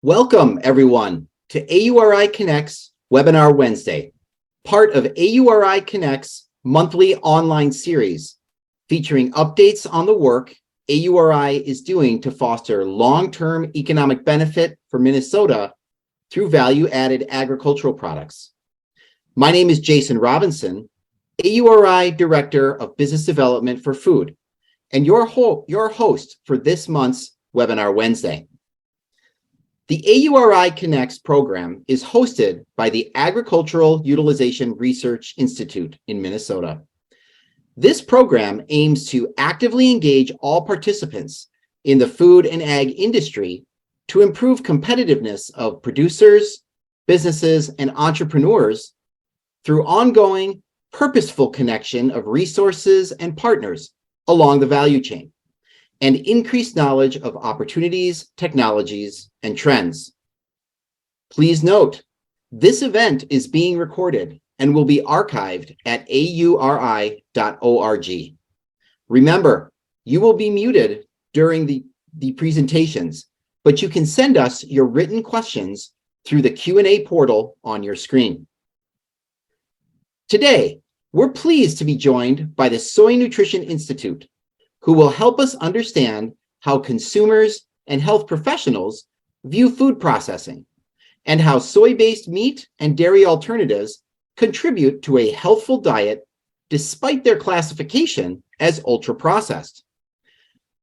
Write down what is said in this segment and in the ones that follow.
Welcome, everyone, to AURI Connect's Webinar Wednesday, part of AURI Connect's monthly online series featuring updates on the work AURI is doing to foster long-term economic benefit for Minnesota through value-added agricultural products. My name is Jason Robinson, AURI Director of Business Development for Food, and your host for this month's Webinar Wednesday. The AURI Connects program is hosted by the Agricultural Utilization Research Institute in Minnesota. This program aims to actively engage all participants in the food and ag industry to improve competitiveness of producers, businesses, and entrepreneurs through ongoing, purposeful connection of resources and partners along the value chain, and increased knowledge of opportunities, technologies, and trends. Please note, this event is being recorded and will be archived at auri.org. Remember, you will be muted during the presentations, but you can send us your written questions through the Q&A portal on your screen. Today, we're pleased to be joined by the Soy Nutrition Institute, who will help us understand how consumers and health professionals view food processing and how soy-based meat and dairy alternatives contribute to a healthful diet despite their classification as ultra-processed.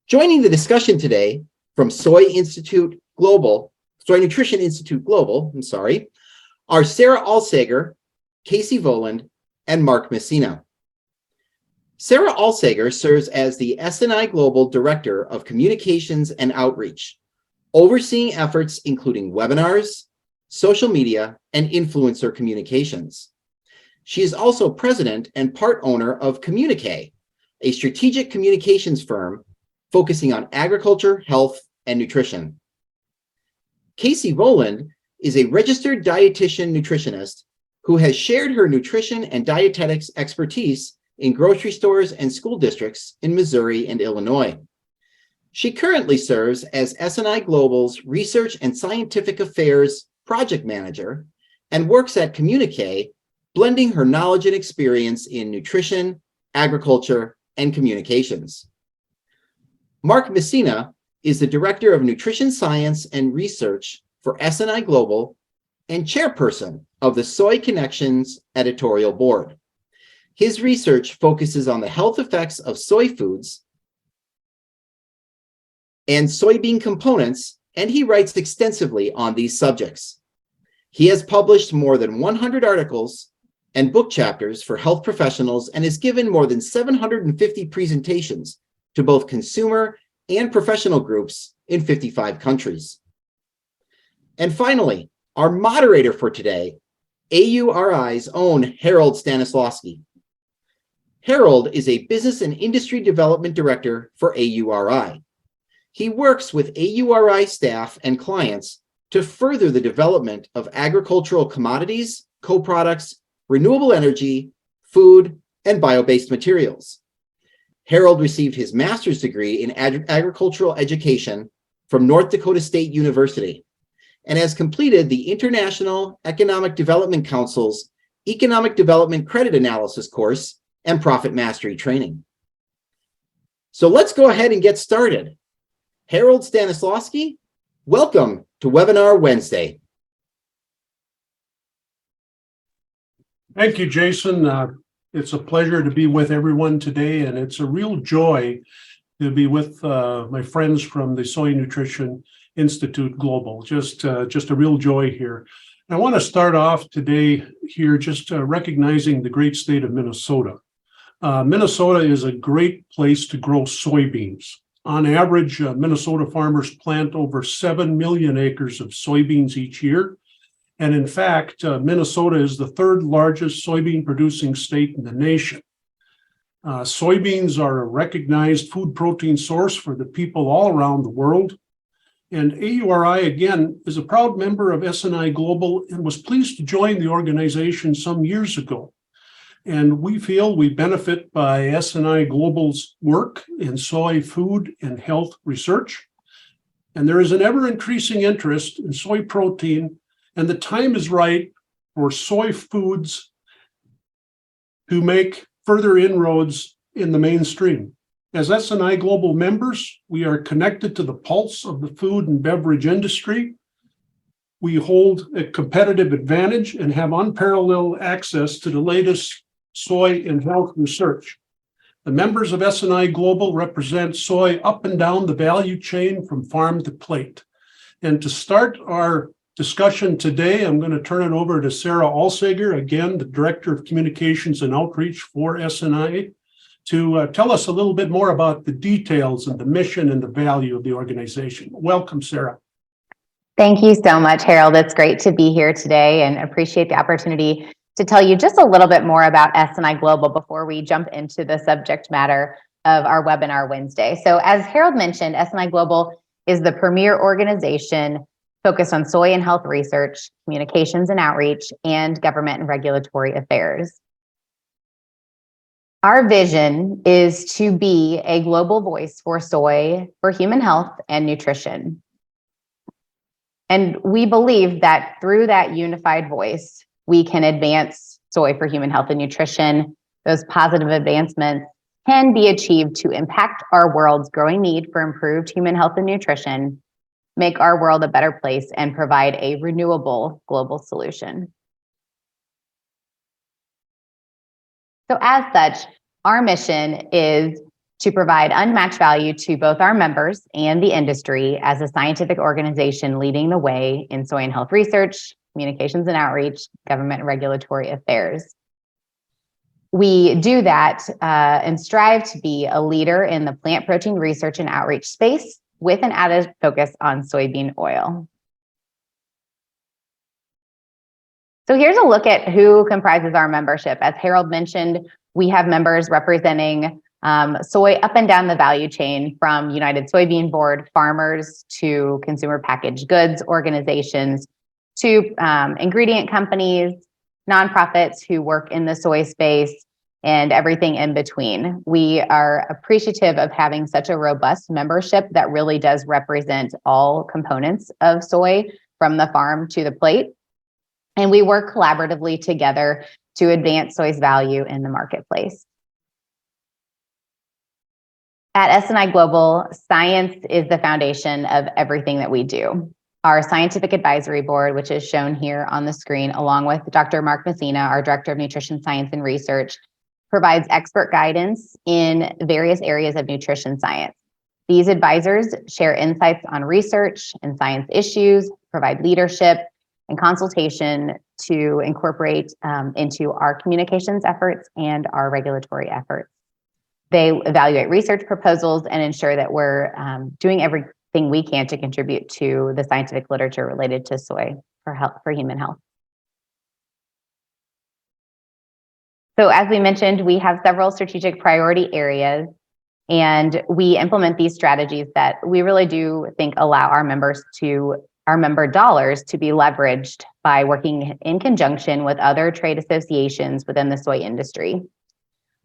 Joining the discussion today from Soy Nutrition Institute Global, are Sarah Alsager, Casey Voland, and Mark Messina. Sarah Alsager serves as the S&I Global Director of Communications and Outreach, overseeing efforts including webinars, social media, and influencer communications. She is also president and part owner of Communique, a strategic communications firm focusing on agriculture, health, and nutrition. Casey Voland is a registered dietitian nutritionist who has shared her nutrition and dietetics expertise in grocery stores and school districts in Missouri and Illinois. She currently serves as S&I Global's Research and Scientific Affairs Project Manager and works at Communique, blending her knowledge and experience in nutrition, agriculture, and communications. Mark Messina is the Director of Nutrition Science and Research for S&I Global and chairperson of the Soy Connections editorial board. His research focuses on the health effects of soy foods and soybean components, and he writes extensively on these subjects. He has published more than 100 articles and book chapters for health professionals and has given more than 750 presentations to both consumer and professional groups in 55 countries. And finally, our moderator for today, AURI's own Harold Stanislawski. Harold is a Business and Industry Development Director for AURI. He works with AURI staff and clients to further the development of agricultural commodities, co-products, renewable energy, food, and bio-based materials. Harold received his master's degree in agricultural education from North Dakota State University and has completed the International Economic Development Council's Economic Development Credit Analysis course and Profit Mastery training. So let's go ahead and get started. Harold Stanislawski, welcome to Webinar Wednesday. Thank you, Jason. It's a pleasure to be with everyone today, and it's a real joy to be with my friends from the Soy Nutrition Institute Global. Just a real joy here. I want to start off today here just recognizing the great state of Minnesota. Minnesota is a great place to grow soybeans. On average, Minnesota farmers plant over 7 million acres of soybeans each year. And in fact, Minnesota is the third largest soybean producing state in the nation. Soybeans are a recognized food protein source for the people all around the world. And AURI, again, is a proud member of S&I Global and was pleased to join the organization some years ago. And we feel we benefit by S&I Global's work in soy food and health research. and there is an ever-increasing interest in soy protein, and the time is right for soy foods to make further inroads in the mainstream. As SNI Global members, we are connected to the pulse of the food and beverage industry. We hold a competitive advantage and have unparalleled access to the latest soy and health research. The members of SNI Global represent soy up and down the value chain from farm to plate. And to start our discussion today, I'm going to turn it over to Sarah Alsager, again, the Director of Communications and Outreach for SNI, to tell us a little bit more about the details and the mission and the value of the organization. Welcome, Sarah. Thank you so much, Harold. It's great to be here today and appreciate the opportunity to tell you just a little bit more about SNI Global before we jump into the subject matter of our webinar Wednesday. So as Harold mentioned, SNI Global is the premier organization focused on soy and health research, communications and outreach, and government and regulatory affairs. Our vision is to be a global voice for soy, for human health and nutrition. And we believe that through that unified voice, we can advance soy for human health and nutrition. Those positive advancements can be achieved to impact our world's growing need for improved human health and nutrition, make our world a better place, and provide a renewable global solution. So as such, our mission is to provide unmatched value to both our members and the industry as a scientific organization leading the way in soy and health research, communications and outreach, government and regulatory affairs. We do that and strive to be a leader in the plant protein research and outreach space with an added focus on soybean oil. So here's a look at who comprises our membership. As Harold mentioned, we have members representing soy up and down the value chain, from United Soybean Board, farmers, to consumer packaged goods organizations, to ingredient companies, nonprofits who work in the soy space, and everything in between. We are appreciative of having such a robust membership that really does represent all components of soy from the farm to the plate. And we work collaboratively together to advance soy's value in the marketplace. At SNI Global, science is the foundation of everything that we do. Our scientific advisory board, which is shown here on the screen, along with Dr. Mark Messina, our Director of Nutrition Science and Research, provides expert guidance in various areas of nutrition science. These advisors share insights on research and science issues, provide leadership and consultation to incorporate into our communications efforts and our regulatory efforts. They evaluate research proposals and ensure that we're doing everything we can to contribute to the scientific literature related to soy for human health. So as we mentioned, we have several strategic priority areas, and we implement these strategies that we really do think allow our member dollars to be leveraged by working in conjunction with other trade associations within the soy industry.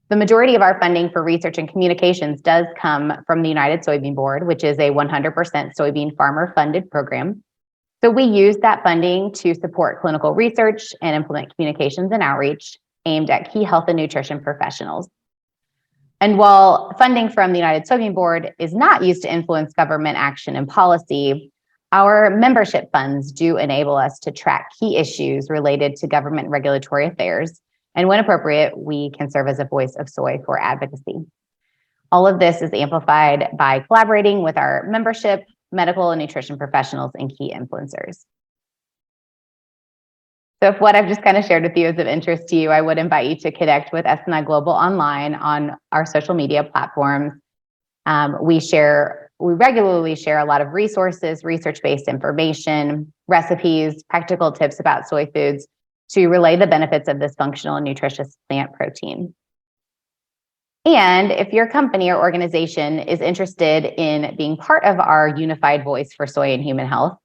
The majority of our funding for research and communications does come from the United Soybean Board, which is a 100% soybean farmer funded program. So we use that funding to support clinical research and implement communications and outreach aimed at key health and nutrition professionals. And while funding from the United Soybean Board is not used to influence government action and policy, our membership funds do enable us to track key issues related to government regulatory affairs. And when appropriate, we can serve as a voice of soy for advocacy. All of this is amplified by collaborating with our membership, medical and nutrition professionals, and key influencers. So if what I've just kind of shared with you is of interest to you, I would invite you to connect with SNI Global online on our social media platforms. We regularly share a lot of resources, research-based information, recipes, practical tips about soy foods to relay the benefits of this functional and nutritious plant protein. And if your company or organization is interested in being part of our unified voice for soy and human health,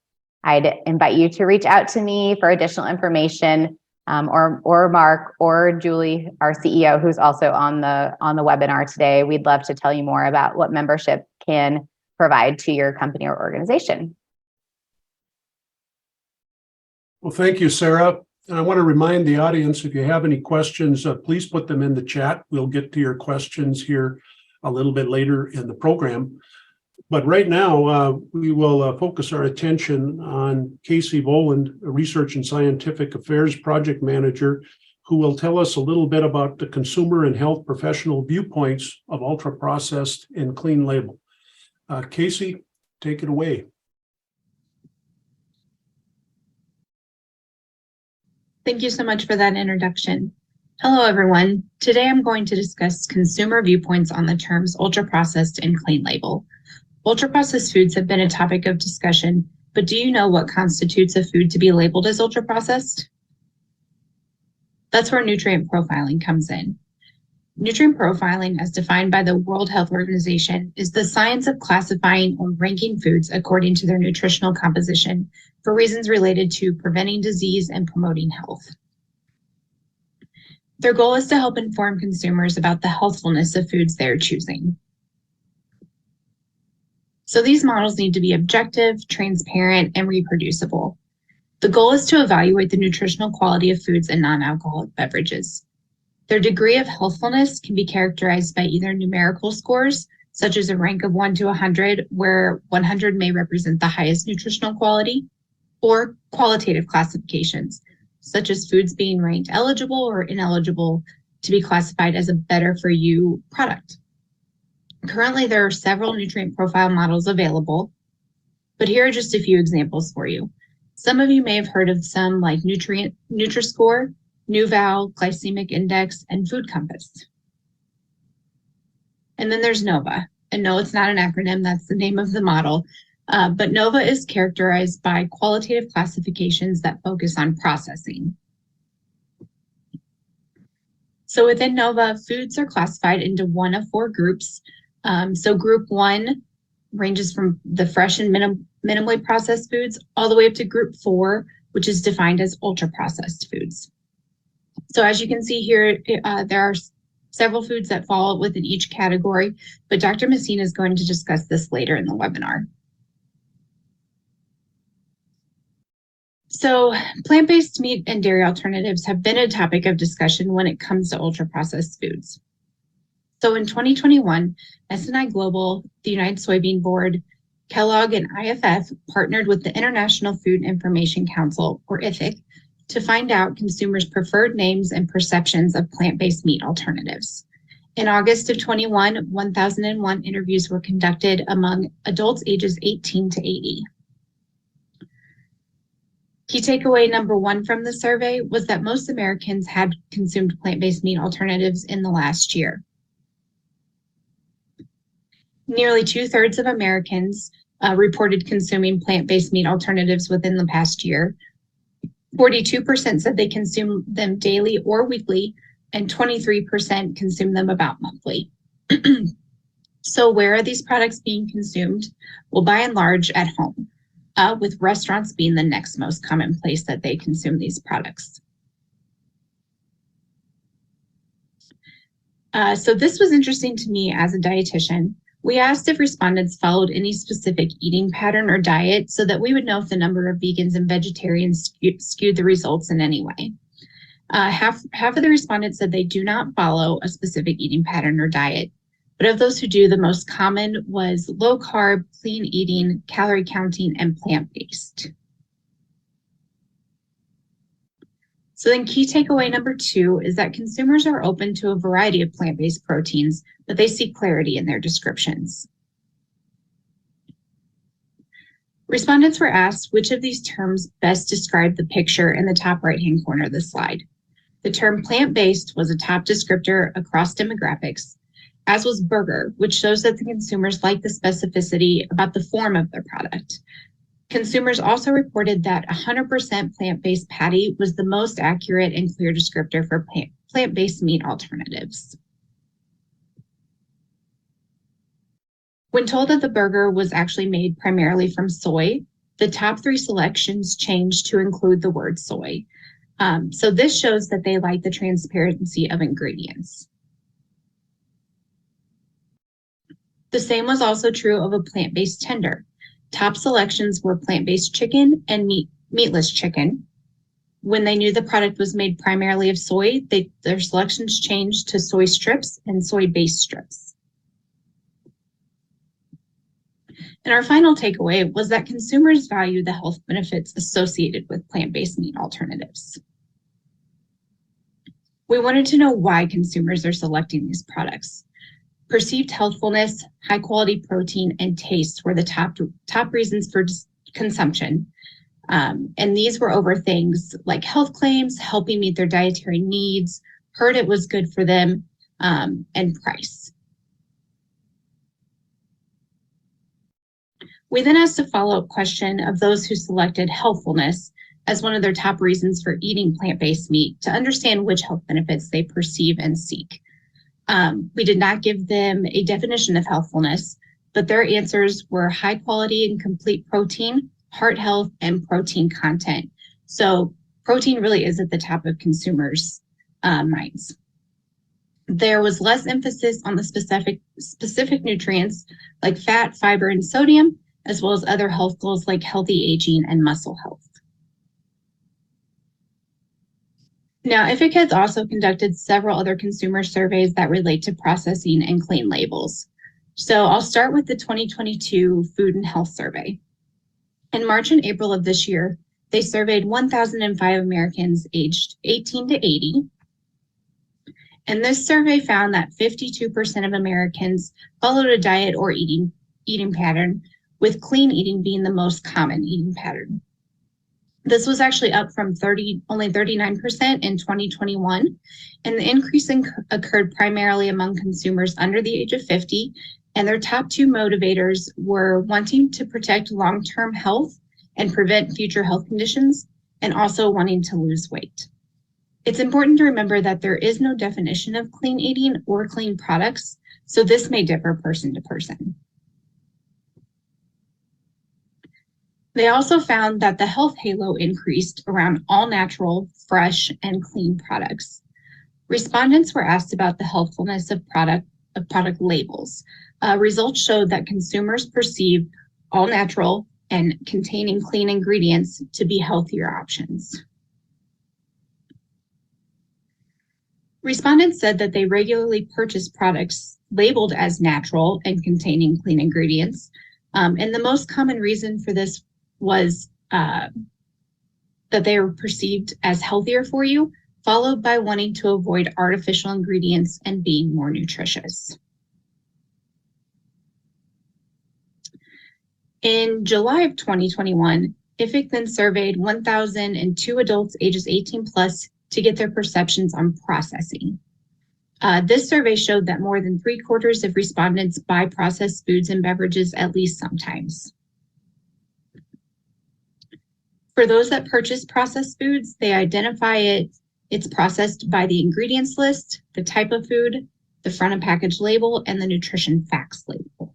I'd invite you to reach out to me for additional information, or Mark or Julie, our CEO, who's also on the webinar today. We'd love to tell you more about what membership can provide to your company or organization. Well, thank you, Sarah. And I want to remind the audience, if you have any questions, please put them in the chat. We'll get to your questions here a little bit later in the program. But right now, we will focus our attention on Casey Voland, a Research and Scientific Affairs Project Manager, who will tell us a little bit about the consumer and health professional viewpoints of ultra-processed and clean label. Casey, take it away. Thank you so much for that introduction. Hello, everyone. Today I'm going to discuss consumer viewpoints on the terms ultra-processed and clean label. Ultra-processed foods have been a topic of discussion, but do you know what constitutes a food to be labeled as ultra-processed? That's where nutrient profiling comes in. Nutrient profiling, as defined by the World Health Organization, is the science of classifying or ranking foods according to their nutritional composition for reasons related to preventing disease and promoting health. Their goal is to help inform consumers about the healthfulness of foods they're choosing. So these models need to be objective, transparent, and reproducible. The goal is to evaluate the nutritional quality of foods and non-alcoholic beverages. Their degree of healthfulness can be characterized by either numerical scores, such as a rank of 1 to 100, where 100 may represent the highest nutritional quality, or qualitative classifications, such as foods being ranked eligible or ineligible to be classified as a better for you product. Currently, there are several nutrient profile models available, but here are just a few examples for you. Some of you may have heard of some like Nutri-Score, NuVal, Glycemic Index, and Food Compass. And then there's NOVA. And no, it's not an acronym, that's the name of the model. But NOVA is characterized by qualitative classifications that focus on processing. So within NOVA, foods are classified into one of 4 groups. So group 1 ranges from the fresh and minimally processed foods all the way up to group 4, which is defined as ultra-processed foods. So as you can see here, there are several foods that fall within each category, but Dr. Messina is going to discuss this later in the webinar. So plant-based meat and dairy alternatives have been a topic of discussion when it comes to ultra-processed foods. So in 2021, S&I Global, the United Soybean Board, Kellogg, and IFF partnered with the International Food Information Council, or IFIC, to find out consumers' preferred names and perceptions of plant-based meat alternatives. In August of 1001 interviews were conducted among adults ages 18 to 80. Key takeaway number 1 from the survey was that most Americans had consumed plant-based meat alternatives in the last year. Nearly 2/3 of Americans reported consuming plant-based meat alternatives within the past year. 42% said they consume them daily or weekly, and 23% consume them about monthly. So where are these products being consumed? Well, by and large, at home, with restaurants being the next most common place that they consume these products. So this was interesting to me as a dietitian. We asked if respondents followed any specific eating pattern or diet so that we would know if the number of vegans and vegetarians skewed the results in any way. Half of the respondents said they do not follow a specific eating pattern or diet, but of those who do, the most common was low carb, clean eating, calorie counting, and plant-based. So then key takeaway number 2 is that consumers are open to a variety of plant-based proteins, but they seek clarity in their descriptions. Respondents were asked which of these terms best describe the picture in the top right-hand corner of the slide. The term plant-based was a top descriptor across demographics, as was burger, which shows that the consumers like the specificity about the form of their product. Consumers also reported that 100% plant-based patty was the most accurate and clear descriptor for plant-based meat alternatives. When told that the burger was actually made primarily from soy, the top 3 selections changed to include the word soy. So this shows that they like the transparency of ingredients. The same was also true of a plant-based tender. Top selections were plant-based chicken and meatless chicken. When they knew the product was made primarily of soy, their selections changed to soy strips and soy-based strips. And our final takeaway was that consumers value the health benefits associated with plant-based meat alternatives. We wanted to know why consumers are selecting these products. Perceived healthfulness, high quality protein, and taste were the top reasons for consumption. And these were over things like health claims, helping meet their dietary needs, heard it was good for them, and price. We then asked a follow-up question of those who selected healthfulness as one of their top reasons for eating plant-based meat to understand which health benefits they perceive and seek. We did not give them a definition of healthfulness, but their answers were high quality and complete protein, heart health, and protein content. So protein really is at the top of consumers' minds. There was less emphasis on the specific nutrients like fat, fiber, and sodium, as well as other health goals like healthy aging and muscle health. Now, IFIC has also conducted several other consumer surveys that relate to processing and clean labels. So I'll start with the 2022 Food and Health Survey. In March and April of this year, they surveyed 1,005 Americans aged 18 to 80. And this survey found that 52% of Americans followed a diet or eating pattern, with clean eating being the most common eating pattern. This was actually up from only 39% in 2021, and the increase occurred primarily among consumers under the age of 50, and their top two motivators were wanting to protect long-term health and prevent future health conditions, and also wanting to lose weight. It's important to remember that there is no definition of clean eating or clean products, so this may differ person to person. They also found that the health halo increased around all natural, fresh, and clean products. Respondents were asked about the healthfulness of product labels. Results showed that consumers perceive all natural and containing clean ingredients to be healthier options. Respondents said that they regularly purchase products labeled as natural and containing clean ingredients. And the most common reason for this was that they were perceived as healthier for you, followed by wanting to avoid artificial ingredients and being more nutritious. In July of 2021, IFIC then surveyed 1,002 adults ages 18 plus to get their perceptions on processing. This survey showed that more than 3/4 of respondents buy processed foods and beverages at least sometimes. For those that purchase processed foods, they identify it's processed by the ingredients list, the type of food, the front of package label, and the nutrition facts label.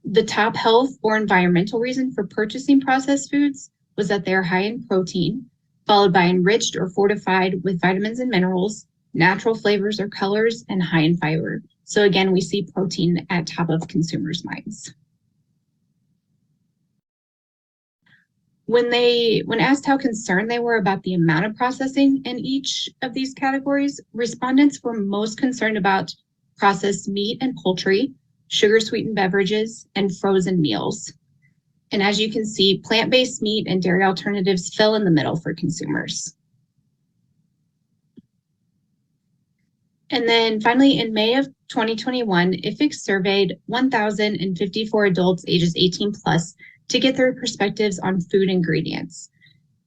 The top health or environmental reason for purchasing processed foods was that they are high in protein, followed by enriched or fortified with vitamins and minerals, natural flavors or colors, and high in fiber. So again, we see protein at top of consumers' minds. When asked how concerned they were about the amount of processing in each of these categories, respondents were most concerned about processed meat and poultry, sugar-sweetened beverages, and frozen meals. And as you can see, plant-based meat and dairy alternatives fell in the middle for consumers. And then finally, in May of 2021, IFIC surveyed 1,054 adults ages 18 plus to get their perspectives on food ingredients.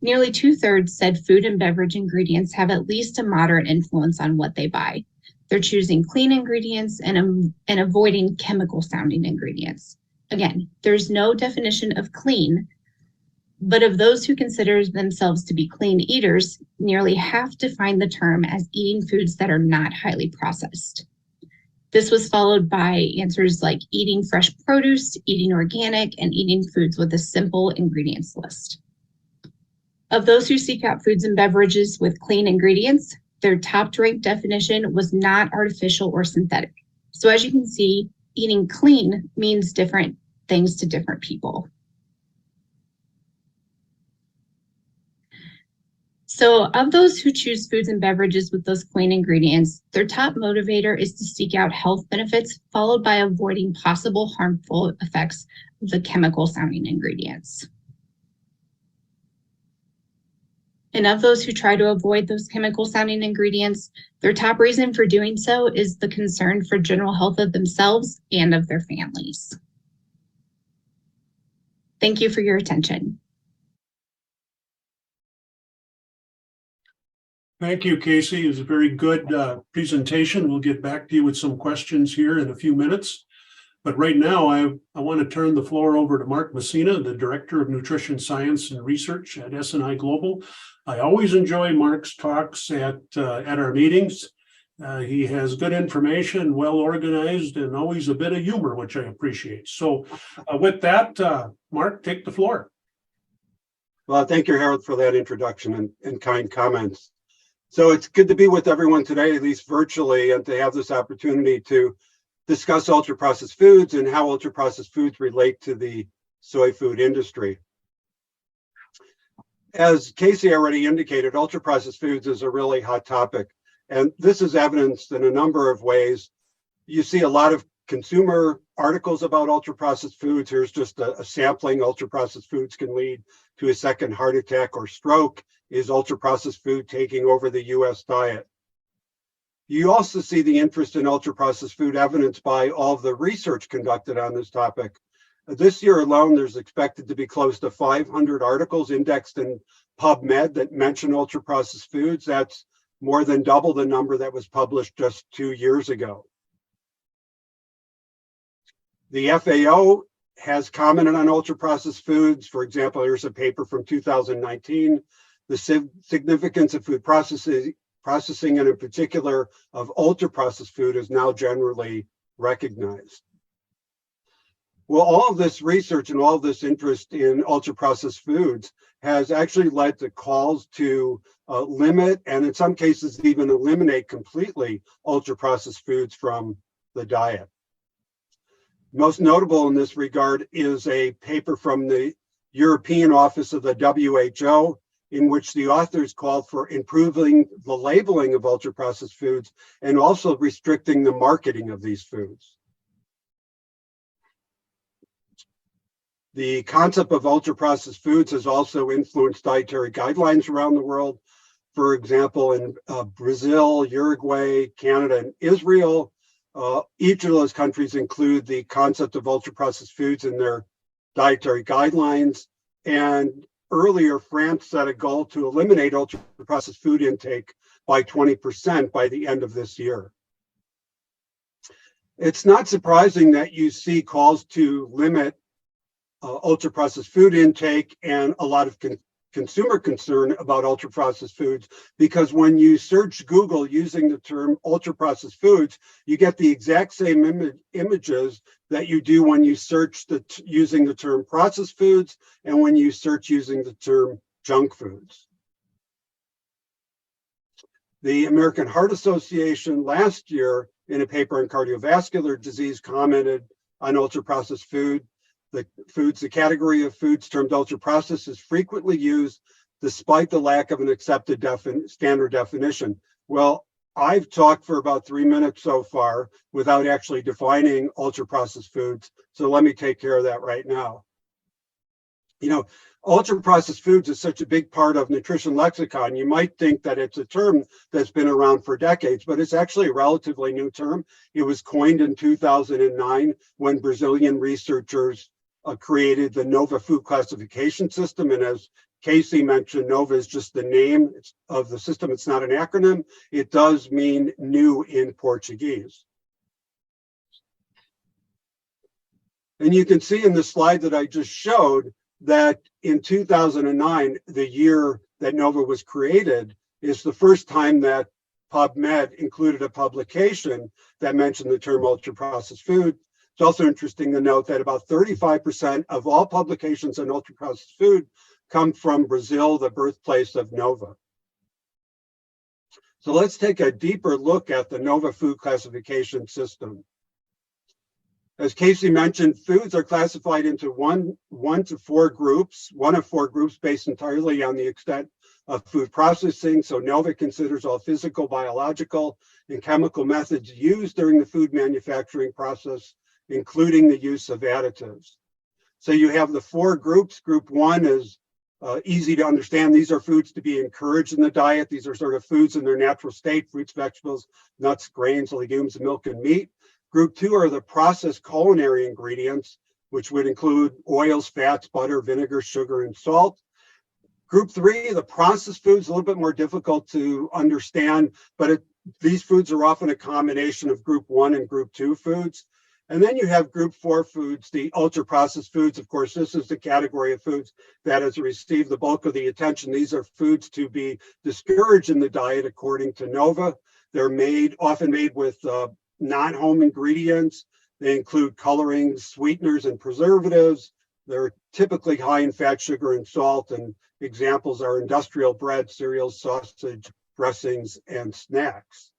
Nearly 2/3 said food and beverage ingredients have at least a moderate influence on what they buy. They're choosing clean ingredients and avoiding chemical sounding ingredients. Again, there's no definition of clean, but of those who consider themselves to be clean eaters, nearly half define the term as eating foods that are not highly processed. This was followed by answers like eating fresh produce, eating organic, and eating foods with a simple ingredients list. Of those who seek out foods and beverages with clean ingredients, Their top-ranked definition was not artificial or synthetic. So as you can see, eating clean means different things to different people. So of those who choose foods and beverages with those clean ingredients, their top motivator is to seek out health benefits, followed by avoiding possible harmful effects of the chemical sounding ingredients. And of those who try to avoid those chemical sounding ingredients, their top reason for doing so is the concern for general health of themselves and of their families. Thank you for your attention. Thank you, Casey. It was a very good presentation. We'll get back to you with some questions here in a few minutes. But right now, I want to turn the floor over to Mark Messina, the Director of Nutrition Science and Research at S&I Global. I always enjoy Mark's talks at our meetings. He has good information, well organized, and always a bit of humor, which I appreciate. So with that, Mark, take the floor. Well, thank you, Harold, for that introduction and kind comments. So it's good to be with everyone today, at least virtually, and to have this opportunity to discuss ultra-processed foods and how ultra-processed foods relate to the soy food industry. As Casey already indicated, ultra-processed foods is a really hot topic, and this is evidenced in a number of ways. You see a lot of consumer articles about ultra-processed foods. Here's just a sampling. Ultra-processed foods can lead to a second heart attack or stroke. Is ultra-processed food taking over the U.S. diet? You also see the interest in ultra-processed food evidenced by all of the research conducted on this topic. This year alone, there's expected to be close to 500 articles indexed in PubMed that mention ultra-processed foods. That's more than double the number that was published just 2 years ago. The FAO has commented on ultra-processed foods. For example, here's a paper from 2019, the significance of food processing and in particular of ultra-processed food is now generally recognized. Well, all of this research and all of this interest in ultra-processed foods has actually led to calls to limit and in some cases even eliminate completely ultra-processed foods from the diet. Most notable in this regard is a paper from the European Office of the WHO, in which the authors called for improving the labeling of ultra-processed foods and also restricting the marketing of these foods. The concept of ultra-processed foods has also influenced dietary guidelines around the world. For example, in Brazil, Uruguay, Canada, and Israel, each of those countries include the concept of ultra-processed foods in their dietary guidelines. And earlier, France set a goal to eliminate ultra-processed food intake by 20% by the end of this year. It's not surprising that you see calls to limit ultra-processed food intake and a lot of consumer concern about ultra-processed foods, because when you search Google using the term ultra-processed foods, you get the exact same images that you do when you search using the term processed foods and when you search using the term junk foods. The American Heart Association last year in a paper on cardiovascular disease commented on ultra-processed foods. The category of foods termed ultra-processed is frequently used despite the lack of an accepted standard definition. Well, I've talked for about 3 minutes so far without actually defining ultra-processed foods, so let me take care of that right now. You know, ultra-processed foods is such a big part of nutrition lexicon. You might think that it's a term that's been around for decades, but it's actually a relatively new term. It was coined in 2009 when Brazilian researchers created the NOVA food classification system. And as Casey mentioned, NOVA is just the name of the system. It's not an acronym. It does mean new in Portuguese. And you can see in the slide that I just showed that in 2009, the year that NOVA was created, is the first time that PubMed included a publication that mentioned the term ultra-processed food. It's also interesting to note that about 35% of all publications on ultra-processed food come from Brazil, the birthplace of NOVA. So let's take a deeper look at the NOVA food classification system. As Casey mentioned, foods are classified into one to four groups, one of four groups based entirely on the extent of food processing. So NOVA considers all physical, biological, and chemical methods used during the food manufacturing process, including the use of additives. So you have the four groups. Group one is easy to understand. These are foods to be encouraged in the diet. These are sort of foods in their natural state: fruits, vegetables, nuts, grains, legumes, milk, and meat. Group two are the processed culinary ingredients, which would include oils, fats, butter, vinegar, sugar, and salt. Group three, the processed foods, a little bit more difficult to understand, but these foods are often a combination of group one and group two foods. And then you have group four foods, the ultra processed foods. Of course, this is the category of foods that has received the bulk of the attention. These are foods to be discouraged in the diet, according to NOVA. They're often made with non-home ingredients. They include colorings, sweeteners, and preservatives. They're typically high in fat, sugar, and salt. And examples are industrial bread, cereals, sausage, dressings, and snacks.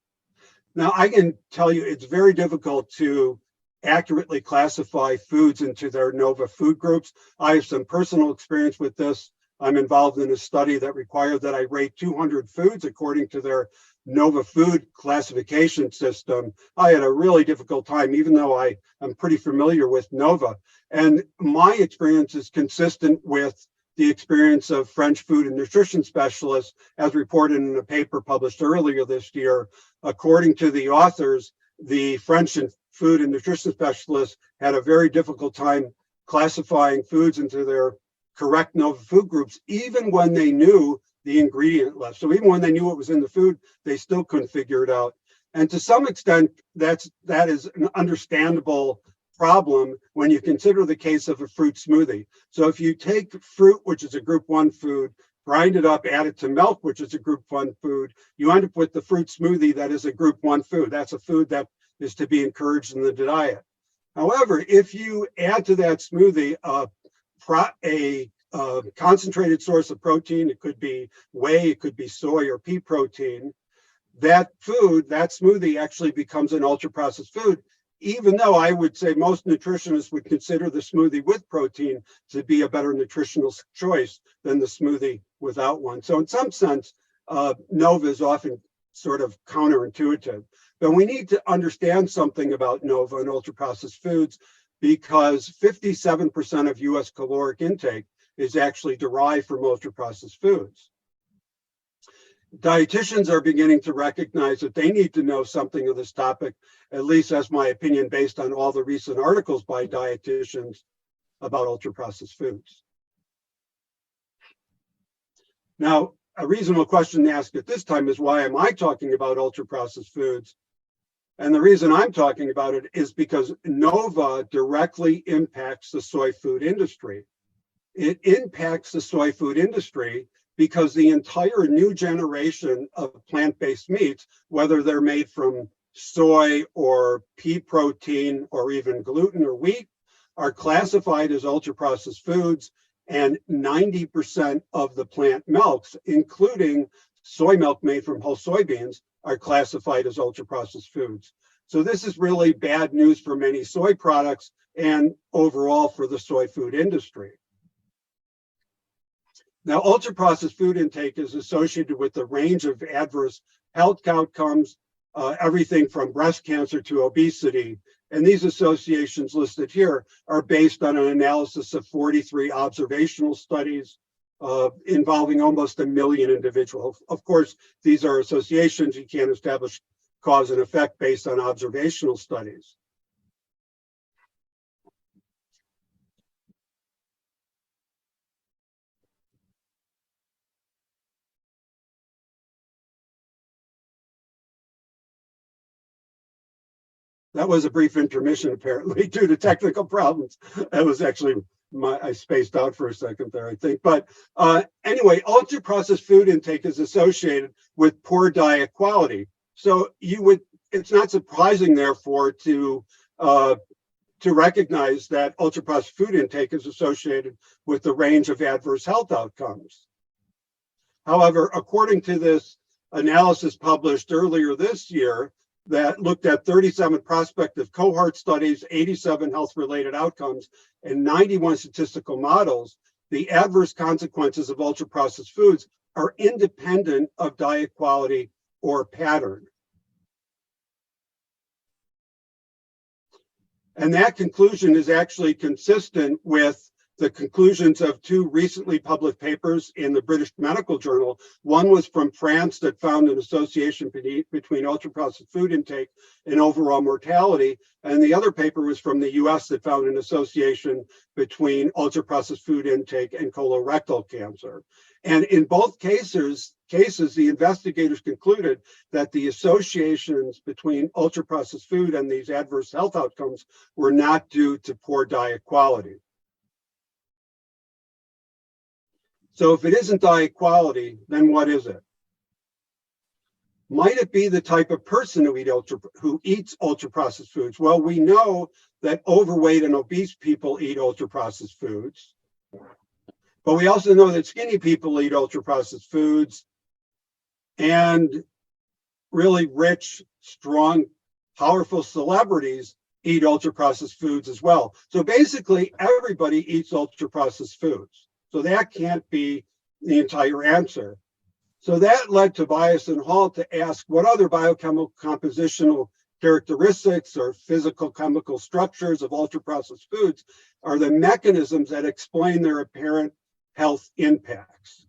Now, I can tell you it's very difficult to accurately classify foods into their NOVA food groups. I have some personal experience with this. I'm involved in a study that required that I rate 200 foods according to their NOVA food classification system. I had a really difficult time, even though I'm pretty familiar with NOVA. And my experience is consistent with the experience of French food and nutrition specialists, as reported in a paper published earlier this year. According to the authors, the French food and nutrition specialists had a very difficult time classifying foods into their correct NOVA food groups, even when they knew the ingredient list. So even when they knew what was in the food, they still couldn't figure it out. And to some extent, that is an understandable problem when you consider the case of a fruit smoothie. So if you take fruit, which is a group one food, grind it up, add it to milk, which is a group one food, you end up with the fruit smoothie that is a group one food. That's a food that is to be encouraged in the diet. However, if you add to that smoothie a concentrated source of protein, it could be whey, it could be soy or pea protein, that smoothie actually becomes an ultra processed food, even though I would say most nutritionists would consider the smoothie with protein to be a better nutritional choice than the smoothie without one. So in some sense, NOVA is often sort of counterintuitive. But we need to understand something about NOVA and ultra-processed foods, because 57% of US caloric intake is actually derived from ultra-processed foods. Dietitians are beginning to recognize that they need to know something of this topic, at least that's my opinion based on all the recent articles by dietitians about ultra-processed foods. Now, a reasonable question to ask at this time is, why am I talking about ultra-processed foods? And the reason I'm talking about it is because NOVA directly impacts the soy food industry. It impacts the soy food industry because the entire new generation of plant-based meats, whether they're made from soy or pea protein or even gluten or wheat, are classified as ultra-processed foods, and 90% of the plant milks, including soy milk made from whole soybeans, are classified as ultra-processed foods. So this is really bad news for many soy products and overall for the soy food industry. Now, ultra-processed food intake is associated with a range of adverse health outcomes, everything from breast cancer to obesity. And these associations listed here are based on an analysis of 43 observational studies involving almost 1 million individuals. Of course, these are associations. You can't establish cause and effect based on observational studies. That was a brief intermission, apparently, due to technical problems. That was actually I spaced out for a second there, I think. But anyway, ultra-processed food intake is associated with poor diet quality. So it's not surprising, therefore, to recognize that ultra-processed food intake is associated with the range of adverse health outcomes. However, according to this analysis published earlier this year that looked at 37 prospective cohort studies, 87 health-related outcomes, and 91 statistical models, the adverse consequences of ultra-processed foods are independent of diet quality or pattern. And that conclusion is actually consistent with the conclusions of two recently published papers in the British Medical Journal. One was from France that found an association between ultra-processed food intake and overall mortality. And the other paper was from the US that found an association between ultra-processed food intake and colorectal cancer. And in both cases, the investigators concluded that the associations between ultra-processed food and these adverse health outcomes were not due to poor diet quality. So if it isn't diet quality, then what is it? Might it be the type of person who eats ultra-processed foods? Well, we know that overweight and obese people eat ultra-processed foods. But we also know that skinny people eat ultra-processed foods, and really rich, strong, powerful celebrities eat ultra-processed foods as well. So basically, everybody eats ultra-processed foods. So that can't be the entire answer. So that led Tobias and Hall to ask what other biochemical compositional characteristics or physical chemical structures of ultra-processed foods are the mechanisms that explain their apparent health impacts.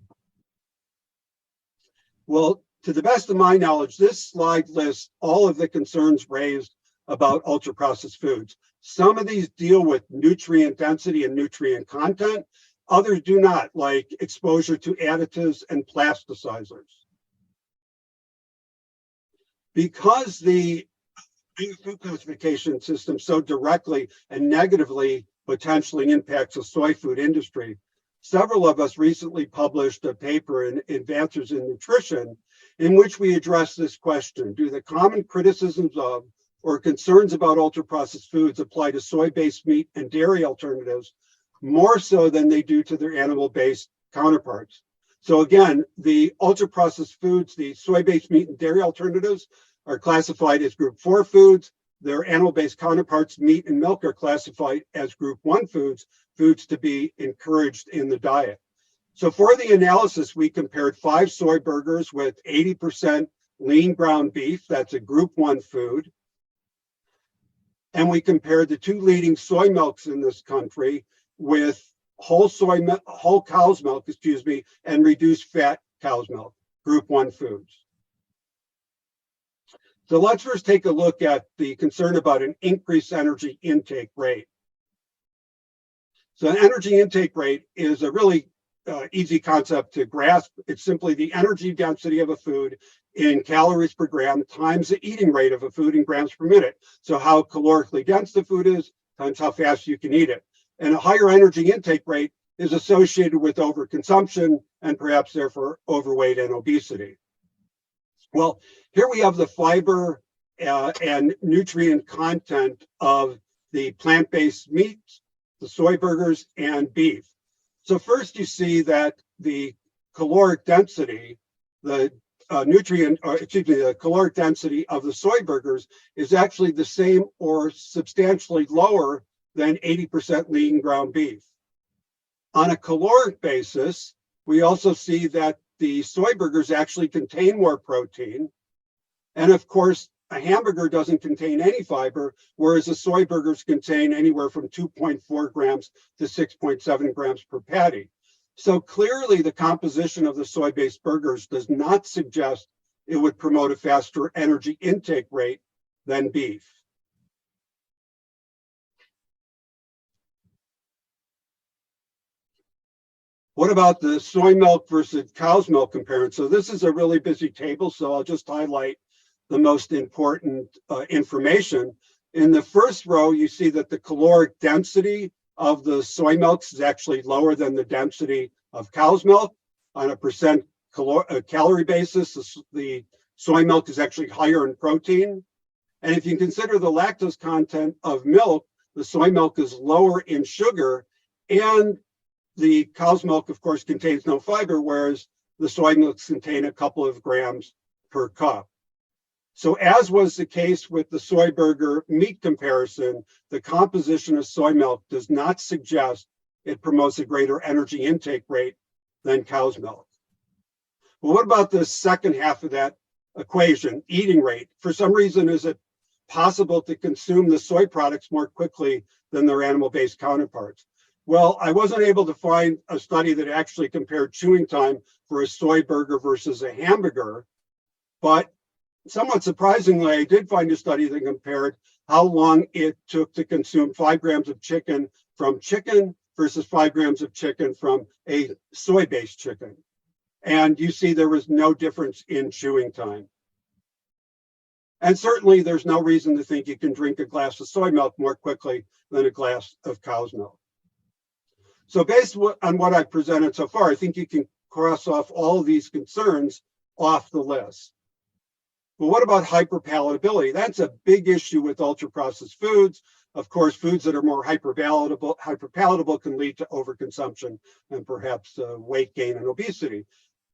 Well, to the best of my knowledge, this slide lists all of the concerns raised about ultra-processed foods. Some of these deal with nutrient density and nutrient content. Others do not, like exposure to additives and plasticizers. Because the food classification system so directly and negatively potentially impacts the soy food industry, several of us recently published a paper in Advances in Nutrition in which we address this question. Do the common criticisms of or concerns about ultra-processed foods apply to soy-based meat and dairy alternatives more so than they do to their animal-based counterparts? So again, the ultra-processed foods, the soy-based meat and dairy alternatives, are classified as group 4 foods. Their animal-based counterparts, meat and milk, are classified as group 1 foods, foods to be encouraged in the diet. So for the analysis, we compared 5 soy burgers with 80% lean ground beef, that's a group 1 food. And we compared the 2 leading soy milks in this country with whole cow's milk, and reduced fat cow's milk, group 1 foods. So let's first take a look at the concern about an increased energy intake rate. So an energy intake rate is a really easy concept to grasp. It's simply the energy density of a food in calories per gram times the eating rate of a food in grams per minute. So how calorically dense the food is times how fast you can eat it. And a higher energy intake rate is associated with overconsumption and perhaps therefore overweight and obesity. Well, here we have the fiber and nutrient content of the plant-based meats, the soy burgers, and beef. So first you see that the caloric density, the caloric density of the soy burgers is actually the same or substantially lower than 80% lean ground beef. On a caloric basis, we also see that the soy burgers actually contain more protein. And of course, a hamburger doesn't contain any fiber, whereas the soy burgers contain anywhere from 2.4 grams to 6.7 grams per patty. So clearly the composition of the soy-based burgers does not suggest it would promote a faster energy intake rate than beef. What about the soy milk versus cow's milk comparison? So this is a really busy table, so I'll just highlight the most important information. In the first row, you see that the caloric density of the soy milks is actually lower than the density of cow's milk. On a percent calorie basis, the soy milk is actually higher in protein. And if you consider the lactose content of milk, the soy milk is lower in sugar, and the cow's milk, of course, contains no fiber, whereas the soy milks contain a couple of grams per cup. So as was the case with the soy burger meat comparison, the composition of soy milk does not suggest it promotes a greater energy intake rate than cow's milk. But what about the second half of that equation, eating rate? For some reason, is it possible to consume the soy products more quickly than their animal-based counterparts? Well, I wasn't able to find a study that actually compared chewing time for a soy burger versus a hamburger, but somewhat surprisingly, I did find a study that compared how long it took to consume 5 grams of chicken from chicken versus 5 grams of chicken from a soy-based chicken. And you see there was no difference in chewing time. And certainly there's no reason to think you can drink a glass of soy milk more quickly than a glass of cow's milk. So based on what I presented so far, I think you can cross off all of these concerns off the list. But what about hyperpalatability? That's a big issue with ultra-processed foods. Of course, foods that are more hyperpalatable can lead to overconsumption and perhaps weight gain and obesity.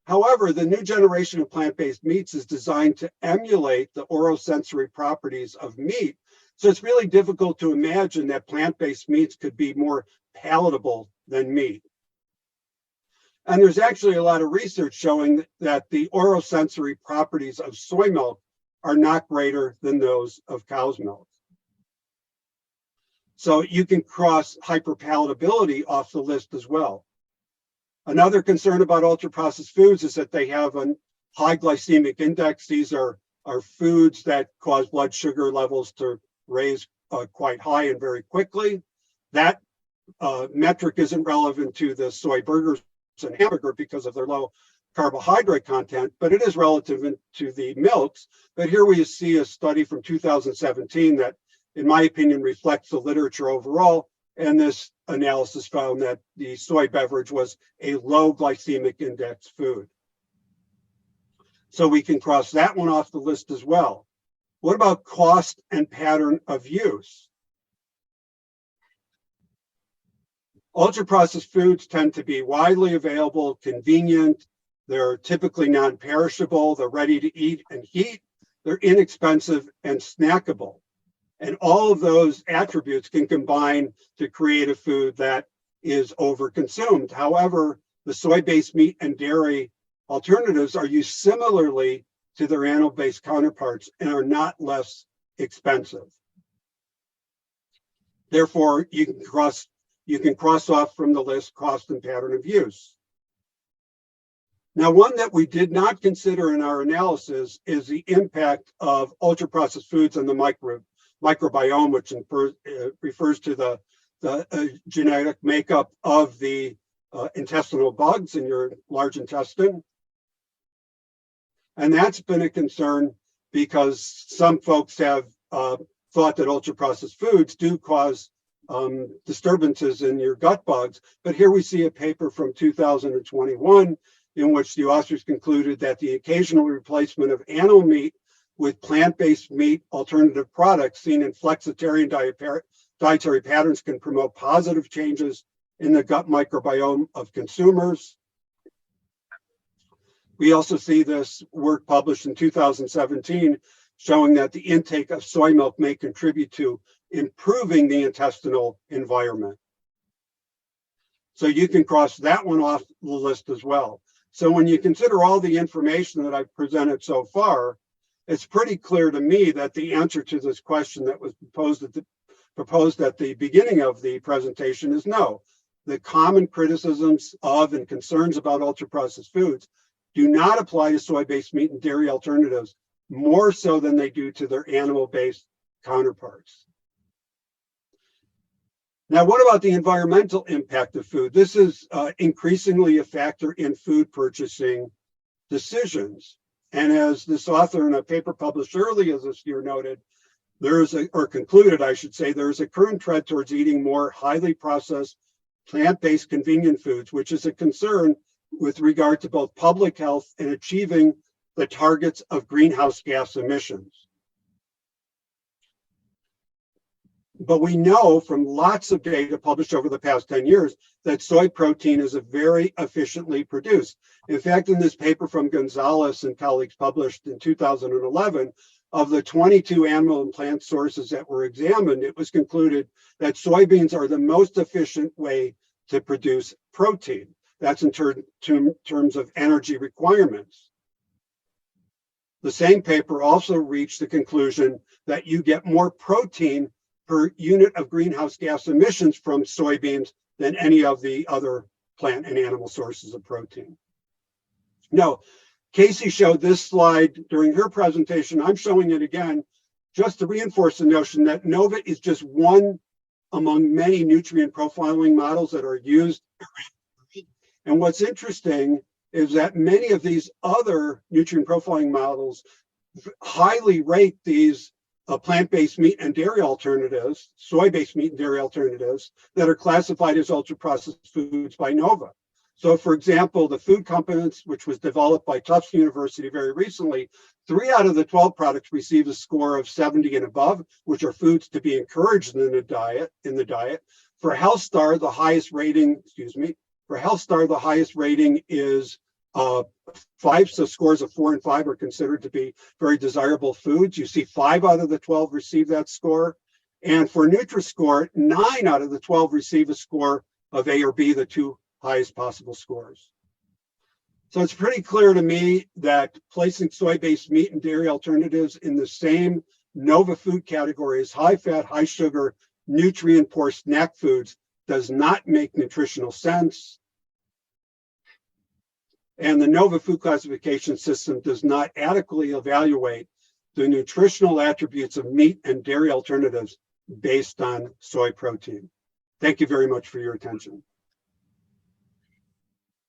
However, the new generation of plant-based meats is designed to emulate the orosensory properties of meat. So it's really difficult to imagine that plant-based meats could be more palatable than meat. And there's actually a lot of research showing that the orosensory properties of soy milk are not greater than those of cow's milk. So you can cross hyperpalatability off the list as well. Another concern about ultra-processed foods is that they have a high glycemic index. These are foods that cause blood sugar levels to raise quite high and very quickly. That metric isn't relevant to the soy burgers and hamburger because of their low carbohydrate content, but it is relative to the milks. But here we see a study from 2017 that, in my opinion, reflects the literature overall. And this analysis found that the soy beverage was a low glycemic index food. So we can cross that one off the list as well. What about cost and pattern of use? Ultra-processed foods tend to be widely available, convenient. They're typically non-perishable. They're ready to eat and heat. They're inexpensive and snackable. And all of those attributes can combine to create a food that is overconsumed. However, the soy-based meat and dairy alternatives are used similarly to their animal-based counterparts and are not less expensive. Therefore, you can cross off from the list cost and pattern of use. Now, one that we did not consider in our analysis is the impact of ultra-processed foods on the microbiome, which refers to the genetic makeup of the intestinal bugs in your large intestine. And that's been a concern because some folks have thought that ultra-processed foods do cause disturbances in your gut bugs. But here we see a paper from 2021 in which the authors concluded that the occasional replacement of animal meat with plant-based meat alternative products seen in flexitarian dietary patterns can promote positive changes in the gut microbiome of consumers. We also see this work published in 2017 showing that the intake of soy milk may contribute to improving the intestinal environment. So you can cross that one off the list as well. So when you consider all the information that I've presented so far, it's pretty clear to me that the answer to this question that was proposed at the beginning of the presentation is no. The common criticisms of and concerns about ultra-processed foods do not apply to soy-based meat and dairy alternatives more so than they do to their animal-based counterparts. Now, what about the environmental impact of food? This is increasingly a factor in food purchasing decisions. And as this author in a paper published earlier this year noted, concluded, I should say, there is a current trend towards eating more highly processed, plant-based convenient foods, which is a concern with regard to both public health and achieving the targets of greenhouse gas emissions. But we know from lots of data published over the past 10 years that soy protein is a very efficiently produced. In fact, in this paper from Gonzalez and colleagues published in 2011, of the 22 animal and plant sources that were examined, it was concluded that soybeans are the most efficient way to produce protein. That's in terms of energy requirements. The same paper also reached the conclusion that you get more protein per unit of greenhouse gas emissions from soybeans than any of the other plant and animal sources of protein. Now, Casey showed this slide during her presentation. I'm showing it again just to reinforce the notion that NOVA is just one among many nutrient profiling models that are used. And what's interesting is that many of these other nutrient profiling models highly rate these plant-based meat and dairy alternatives, soy-based meat and dairy alternatives that are classified as ultra-processed foods by NOVA. So for example, the food compass, which was developed by Tufts University very recently, 3 out of the 12 products receive a score of 70 and above, which are foods to be encouraged in the diet. For HealthStar, the highest rating, the highest rating is 5, so scores of 4 and 5 are considered to be very desirable foods. You see 5 out of the 12 receive that score. And for Nutri-Score, 9 out of the 12 receive a score of A or B, the 2 highest possible scores. So it's pretty clear to me that placing soy-based meat and dairy alternatives in the same NOVA food category as high-fat, high-sugar, nutrient-poor snack foods does not make nutritional sense. And the NOVA food classification system does not adequately evaluate the nutritional attributes of meat and dairy alternatives based on soy protein. Thank you very much for your attention.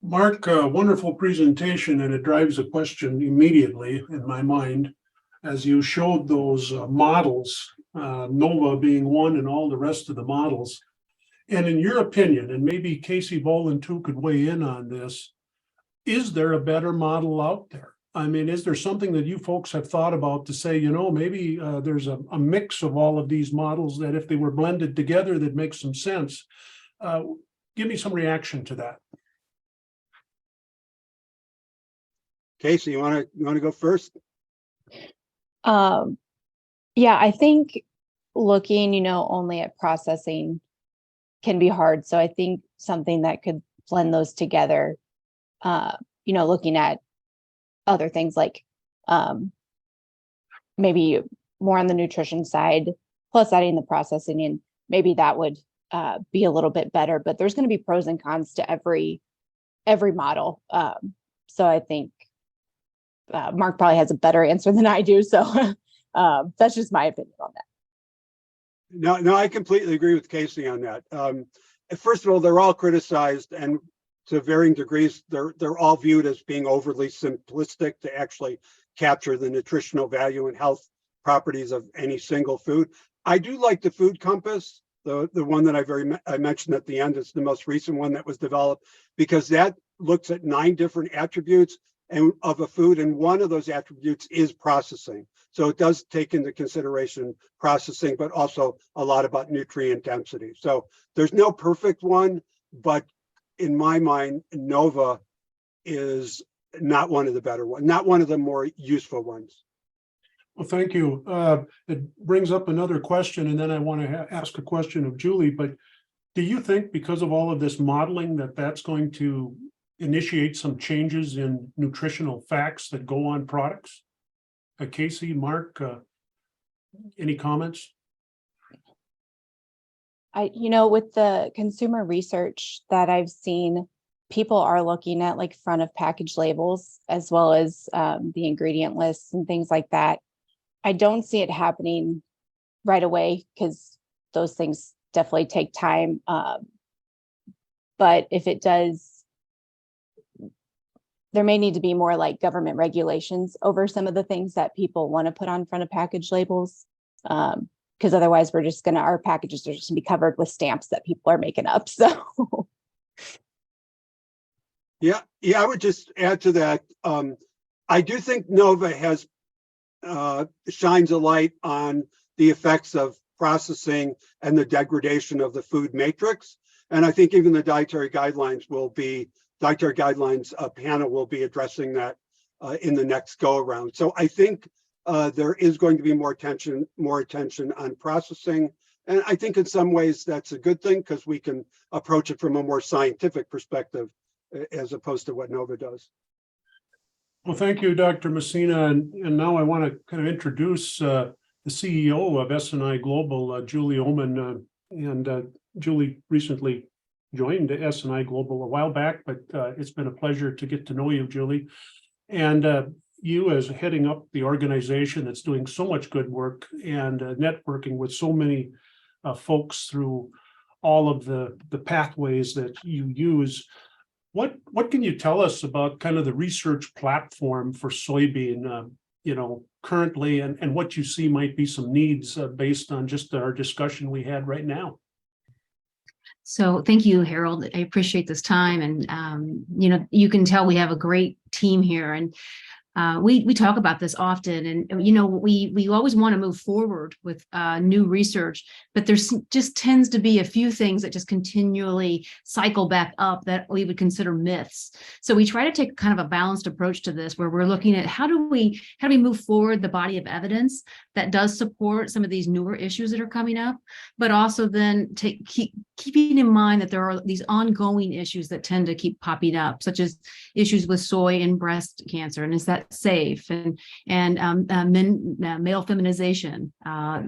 Mark, wonderful presentation, and it drives a question immediately in my mind. As you showed those models, NOVA being one and all the rest of the models, and in your opinion, and maybe Casey Boland too could weigh in on this, is there a better model out there? I mean, is there something that you folks have thought about to say, you know, maybe there's a mix of all of these models that if they were blended together, that makes some sense? Give me some reaction to that. Casey, you want to go first? Yeah, I think looking, only at processing can be hard. So I think something that could blend those together, looking at other things like maybe more on the nutrition side, plus adding the processing in, maybe that would be a little bit better. But there's going to be pros and cons to every model. So I think Mark probably has a better answer than I do. So that's just my opinion on that. No, I completely agree with Casey on that. First of all, they're all criticized, and to varying degrees, they're all viewed as being overly simplistic to actually capture the nutritional value and health properties of any single food. I do like the food compass, the one that I mentioned at the end. It's the most recent one that was developed, because that looks at 9 different attributes of a food, and one of those attributes is processing. So it does take into consideration processing, but also a lot about nutrient density. So there's no perfect one, but in my mind, NOVA is not one of the better ones, not one of the more useful ones. Well, thank you. It brings up another question, and then I want to ask a question of Julie. But do you think, because of all of this modeling, that that's going to initiate some changes in nutritional facts that go on products? Casey, Mark, any comments? With the consumer research that I've seen, people are looking at like front of package labels as well as the ingredient lists and things like that. I don't see it happening right away because those things definitely take time. But if it does, there may need to be more like government regulations over some of the things that people want to put on front of package labels. Because otherwise our packages are just gonna be covered with stamps that people are making up. So yeah, I would just add to that. I do think NOVA shines a light on the effects of processing and the degradation of the food matrix. And I think even the dietary guidelines panel will be addressing that in the next go around. So I think there is going to be more attention on processing. And I think in some ways that's a good thing because we can approach it from a more scientific perspective as opposed to what Nova does. Well, thank you, Dr. Messina. And now I want to kind of introduce the CEO of S&I Global, Julie Oman. Julie recently joined S&I Global a while back, but it's been a pleasure to get to know you, Julie. And you as heading up the organization that's doing so much good work and networking with so many folks through all of the pathways that you use. What can you tell us about kind of the research platform for soybean, currently, and what you see might be some needs based on just our discussion we had right now? So thank you, Harold. I appreciate this time. And, you can tell we have a great team here. And we talk about this often, and we always want to move forward with new research, but there's just tends to be a few things that just continually cycle back up that we would consider myths. So we try to take kind of a balanced approach to this, where we're looking at how do we move forward the body of evidence that does support some of these newer issues that are coming up, but also then keeping in mind that there are these ongoing issues that tend to keep popping up, such as issues with soy and breast cancer, and is that safe, and male feminization,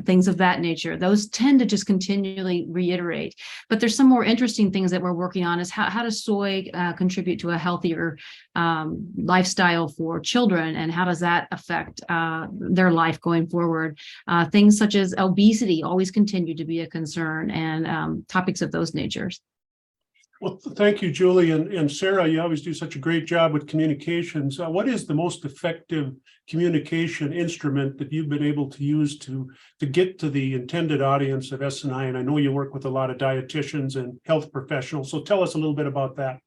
things of that nature. Those tend to just continually reiterate. But there's some more interesting things that we're working on, is how does soy contribute to a healthier lifestyle for children, and how does that affect their life going forward? Things such as obesity always continue to be a concern, and topics of those natures. Well, thank you, Julie. And Sarah, you always do such a great job with communications. What is the most effective communication instrument that you've been able to use to get to the intended audience of S&I? And I know you work with a lot of dietitians and health professionals. So tell us a little bit about that.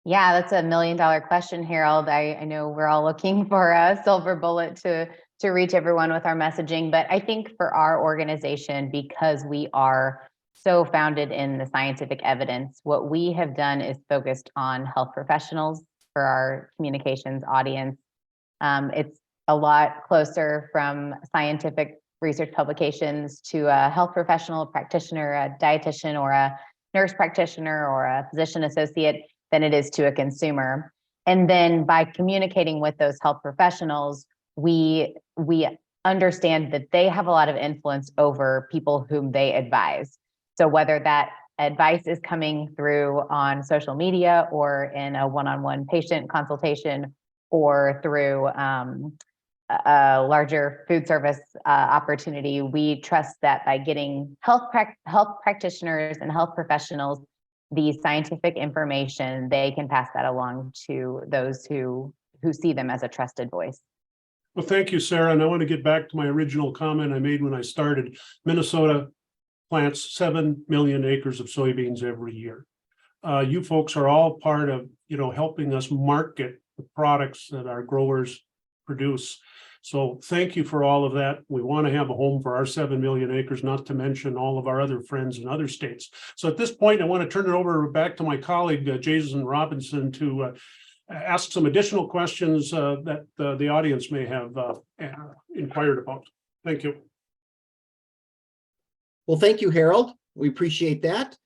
Yeah, that's $1 million question, Harold. I know we're all looking for a silver bullet to reach everyone with our messaging. But I think for our organization, because we are so founded in the scientific evidence, what we have done is focused on health professionals for our communications audience. It's a lot closer from scientific research publications to a health professional, a practitioner, a dietitian, or a nurse practitioner, or a physician associate than it is to a consumer. And then by communicating with those health professionals, we understand that they have a lot of influence over people whom they advise. So whether that advice is coming through on social media, or in a one-on-one patient consultation, or through a larger food service opportunity, we trust that by getting health practitioners and health professionals the scientific information, they can pass that along to those who see them as a trusted voice. Well, thank you, Sarah. And I want to get back to my original comment I made when I started. Minnesota plants 7 million acres of soybeans every year. You folks are all part of, helping us market the products that our growers produce. So thank you for all of that. We want to have a home for our 7 million acres, not to mention all of our other friends in other states. So at this point, I want to turn it over back to my colleague, Jason Robinson, to ask some additional questions that the audience may have inquired about. Thank you. Well, thank you, Harold. We appreciate that.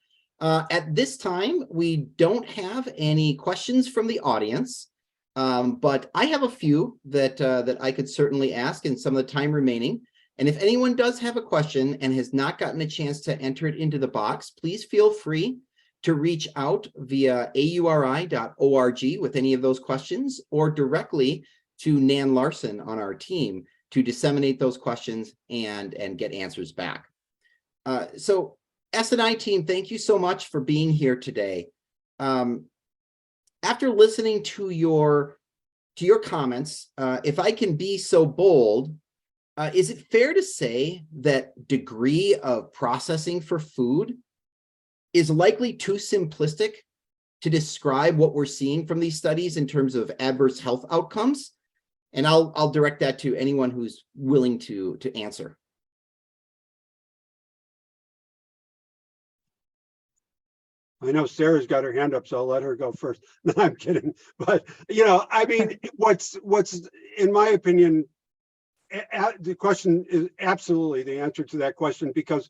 At this time, we don't have any questions from the audience, but I have a few that I could certainly ask in some of the time remaining. And if anyone does have a question and has not gotten a chance to enter it into the box, please feel free to reach out via auri.org with any of those questions, or directly to Nan Larson on our team to disseminate those questions and get answers back. So S&I team, thank you so much for being here today. After listening to your comments, if I can be so bold, is it fair to say that degree of processing for food is likely too simplistic to describe what we're seeing from these studies in terms of adverse health outcomes? And I'll direct that to anyone who's willing to answer. I know Sarah's got her hand up, so I'll let her go first. No, I'm kidding. But, I mean, what's in my opinion, the question is absolutely the answer to that question, because,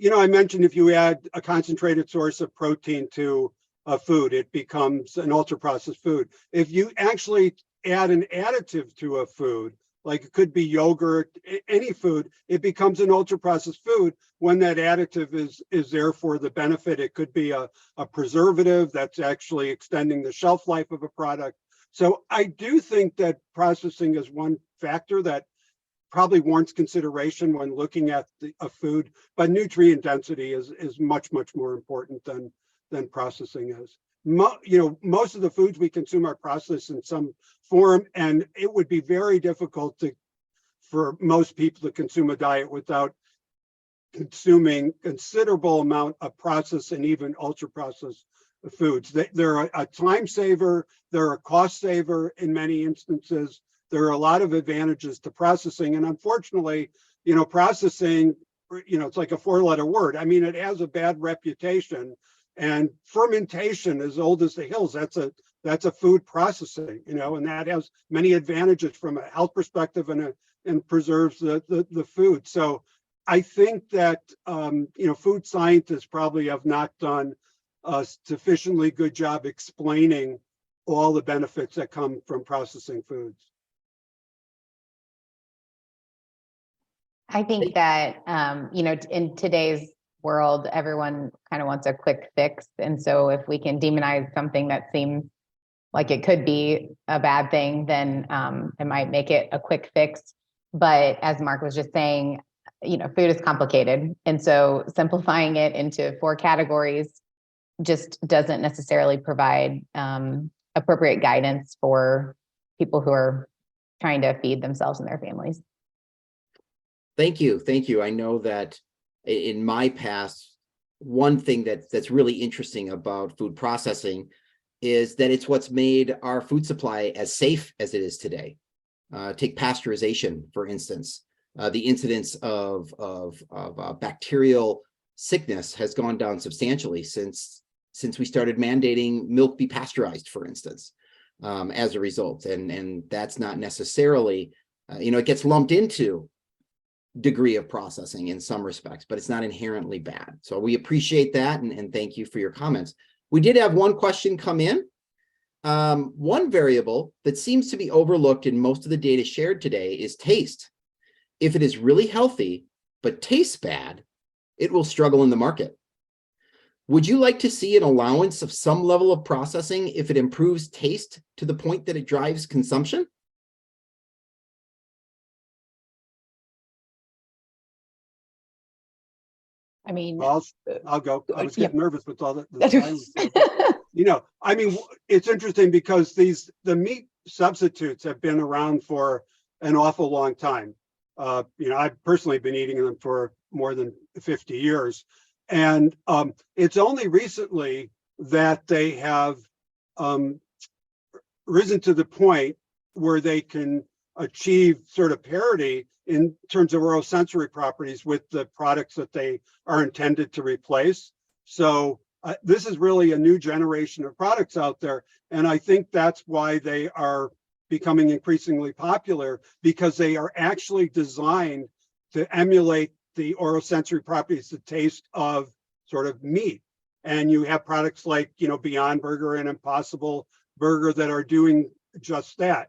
I mentioned if you add a concentrated source of protein to a food, it becomes an ultra processed food. If you actually add an additive to a food, like it could be yogurt, any food, it becomes an ultra processed food when that additive is there for the benefit. It could be a preservative that's actually extending the shelf life of a product. So I do think that processing is one factor that probably warrants consideration when looking at a food, but nutrient density is much more important than processing is. Most of the foods we consume are processed in some form, and it would be very difficult for most people to consume a diet without consuming considerable amount of processed and even ultra processed foods. They're a time saver, they're a cost saver in many instances. There are a lot of advantages to processing, and unfortunately, processing, it's like a four-letter word. I mean, it has a bad reputation, and fermentation, as old as the hills, that's a food processing, and that has many advantages from a health perspective and preserves the food. So I think that food scientists probably have not done a sufficiently good job explaining all the benefits that come from processing foods. I think that, in today's world, everyone kind of wants a quick fix. And so if we can demonize something that seems like it could be a bad thing, then it might make it a quick fix. But as Mark was just saying, food is complicated. And so simplifying it into 4 categories just doesn't necessarily provide appropriate guidance for people who are trying to feed themselves and their families. Thank you. I know that in my past, one thing that's really interesting about food processing is that it's what's made our food supply as safe as it is today. Take pasteurization, for instance. The incidence of bacterial sickness has gone down substantially since we started mandating milk be pasteurized, for instance, as a result. And that's not necessarily, it gets lumped into degree of processing in some respects, but it's not inherently bad. So we appreciate that, and thank you for your comments. We did have one question come in. One variable that seems to be overlooked in most of the data shared today is taste. If it is really healthy but tastes bad, it will struggle in the market. Would you like to see an allowance of some level of processing if it improves taste to the point that it drives consumption? I mean, I'll go. I was getting nervous with all the That's I mean, it's interesting because the meat substitutes have been around for an awful long time. I've personally been eating them for more than 50 years. And it's only recently that they have risen to the point where they can achieve sort of parity in terms of oral sensory properties with the products that they are intended to replace. So this is really a new generation of products out there. And I think that's why they are becoming increasingly popular, because they are actually designed to emulate the oral sensory properties, the taste of sort of meat. And you have products like, Beyond Burger and Impossible Burger that are doing just that.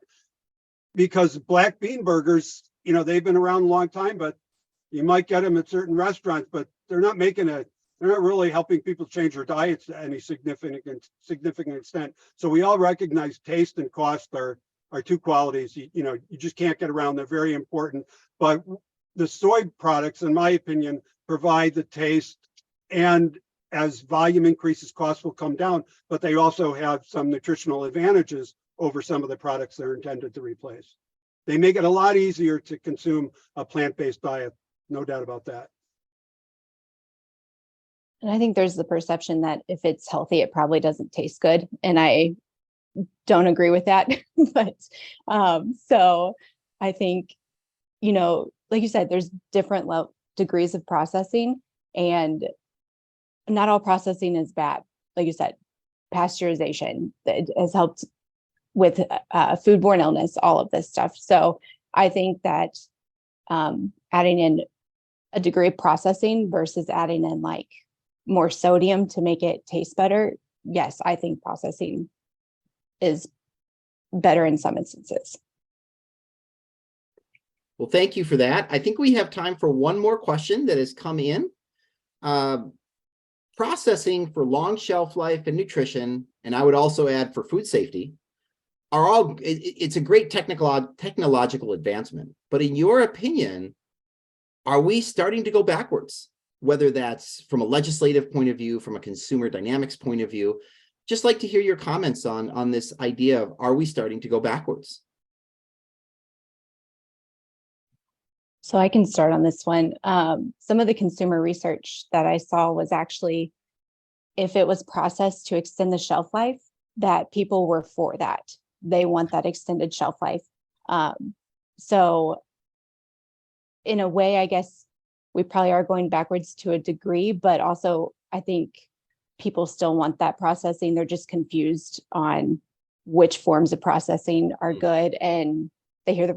Because black bean burgers, they've been around a long time, but you might get them at certain restaurants, but they're not really helping people change their diets to any significant extent. So we all recognize taste and cost are 2 qualities, you just can't get around. They're very important. But the soy products, in my opinion, provide the taste, and as volume increases, costs will come down, but they also have some nutritional advantages over some of the products they're intended to replace. They make it a lot easier to consume a plant-based diet, no doubt about that. And I think there's the perception that if it's healthy, it probably doesn't taste good. And I don't agree with that. But so I think, like you said, there's different degrees of processing, and not all processing is bad. like you said, pasteurization, that has helped with foodborne illness, all of this stuff. So I think that adding in a degree of processing versus adding in like more sodium to make it taste better, yes, I think processing is better in some instances. Well, thank you for that. I think we have time for one more question that has come in. Processing for long shelf life and nutrition, and I would also add for food safety, are all, it's a great technological advancement. But in your opinion, are we starting to go backwards? Whether that's from a legislative point of view, from a consumer dynamics point of view, just like to hear your comments on this idea of, are we starting to go backwards? So I can start on this one. Some of the consumer research that I saw was actually, if it was processed to extend the shelf life, that people were for that. They want that extended shelf life. So in a way, I guess we probably are going backwards to a degree, but also I think people still want that processing. They're just confused on which forms of processing are good. And they hear the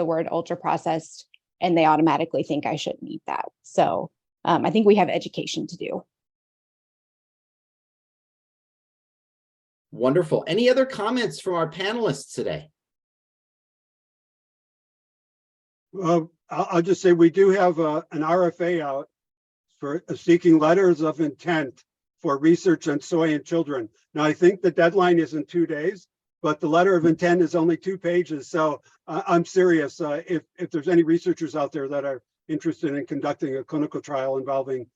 word ultra processed, and they automatically think I shouldn't eat that. So I think we have education to do. Wonderful. Any other comments from our panelists today? I'll just say we do have an RFA out for seeking letters of intent for research on soy in children. Now, I think the deadline is in 2 days, but the letter of intent is only 2 pages. So I'm serious. If there's any researchers out there that are interested in conducting a clinical trial involving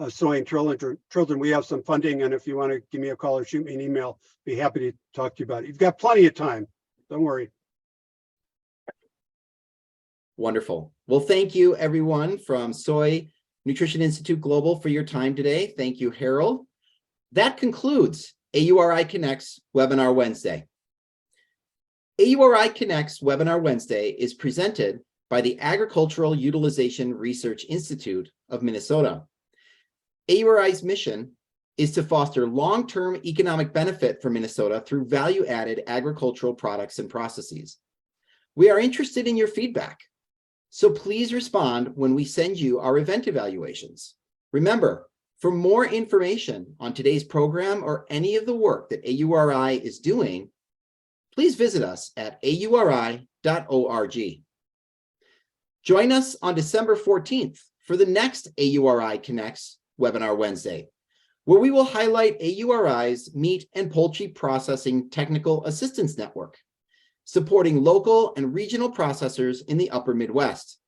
soy in children, we have some funding. And if you want to give me a call or shoot me an email, be happy to talk to you about it. You've got plenty of time. Don't worry. Wonderful. Well, thank you everyone from Soy Nutrition Institute Global for your time today. Thank you, Harold. That concludes AURI Connects Webinar Wednesday. AURI Connects Webinar Wednesday is presented by the Agricultural Utilization Research Institute of Minnesota. AURI's mission is to foster long-term economic benefit for Minnesota through value-added agricultural products and processes. We are interested in your feedback, so please respond when we send you our event evaluations. Remember, for more information on today's program or any of the work that AURI is doing, please visit us at auri.org. Join us on December 14th for the next AURI Connects Webinar Wednesday, where we will highlight AURI's Meat and Poultry Processing Technical Assistance Network, supporting local and regional processors in the Upper Midwest.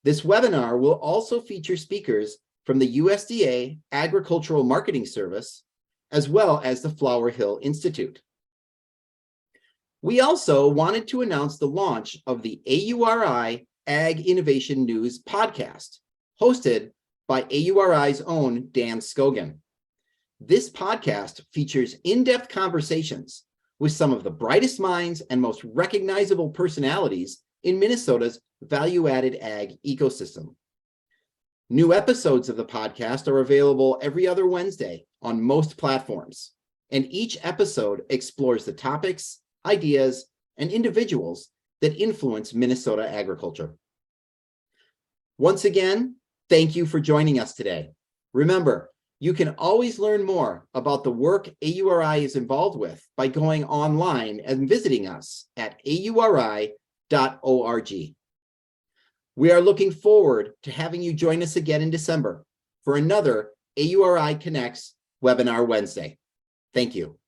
This webinar will also feature speakers from the USDA Agricultural Marketing Service, as well as the Flower Hill Institute. We also wanted to announce the launch of the AURI Ag Innovation News podcast, hosted by AURI's own Dan Scogan. This podcast features in-depth conversations with some of the brightest minds and most recognizable personalities in Minnesota's value-added ag ecosystem. New episodes of the podcast are available every other Wednesday on most platforms, and each episode explores the topics, ideas, and individuals that influence Minnesota agriculture. Once again, thank you for joining us today. Remember, you can always learn more about the work AURI is involved with by going online and visiting us at auri.org. We are looking forward to having you join us again in December for another AURI Connects Webinar Wednesday. Thank you.